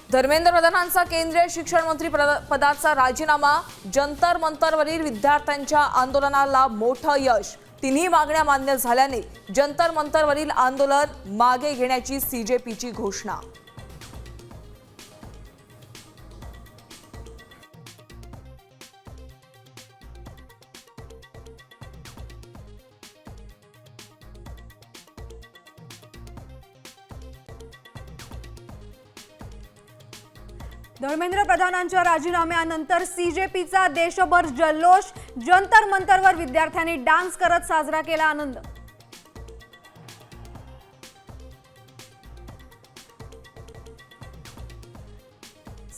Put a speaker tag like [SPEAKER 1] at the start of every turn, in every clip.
[SPEAKER 1] धर्मेंद्र प्रधानांचा केंद्रीय शिक्षण मंत्री पदाचा राजीनामा, जंतर मंतरवरील विद्यार्थ्यांच्या आंदोलनाला मोठं यश। तिन्ही मागण्या मान्य झाल्याने जंतर मंतरवरील आंदोलन मागे घेण्याची सीजेपीची घोषणा।
[SPEAKER 2] धर्मेंद्र प्रधानांच्या राजीनाम्यानंतर सीजेपीचा देशभर जल्लोष, जंतर मंतरवर विद्यार्थ्यांनी डान्स करत साजरा केला आनंद।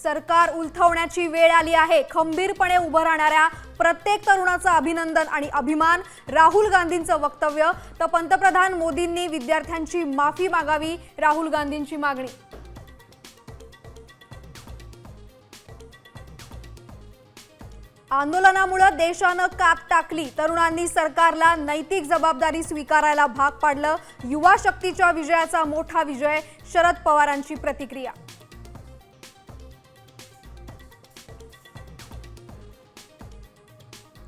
[SPEAKER 2] सरकार उलथवण्याची वेळ आली आहे, खंबीरपणे उभं राहणाऱ्या प्रत्येक तरुणाचं अभिनंदन आणि अभिमान। राहुल गांधींचं वक्तव्य, तर पंतप्रधान मोदींनी विद्यार्थ्यांची माफी मागावी, राहुल गांधींची मागणी। आंदोलनामुळे देशानं कात टाकली, तरुणांनी सरकारला नैतिक जबाबदारी स्वीकारायला भाग पाडलं। युवा शक्तीच्या विजयाचा मोठा विजय, शरद पवारांची प्रतिक्रिया।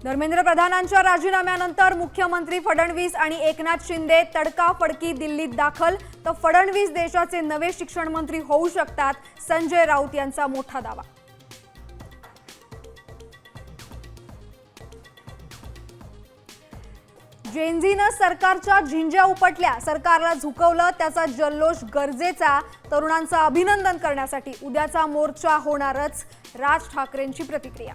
[SPEAKER 2] धर्मेंद्र प्रधानांच्या राजीनाम्यानंतर मुख्यमंत्री फडणवीस आणि एकनाथ शिंदे तडकाफडकी दिल्लीत दाखल, तर फडणवीस देशाचे नवे शिक्षण मंत्री होऊ शकतात, संजय राऊत यांचा मोठा दावा। जेनझीनं सरकारच्या झिंज्या उपटल्या, सरकारला झुकवलं, त्याचा जल्लोष गरजेचा, तरुणांचं अभिनंदन करण्यासाठी उद्याचा मोर्चा होणारच, राज ठाकरेंची प्रतिक्रिया।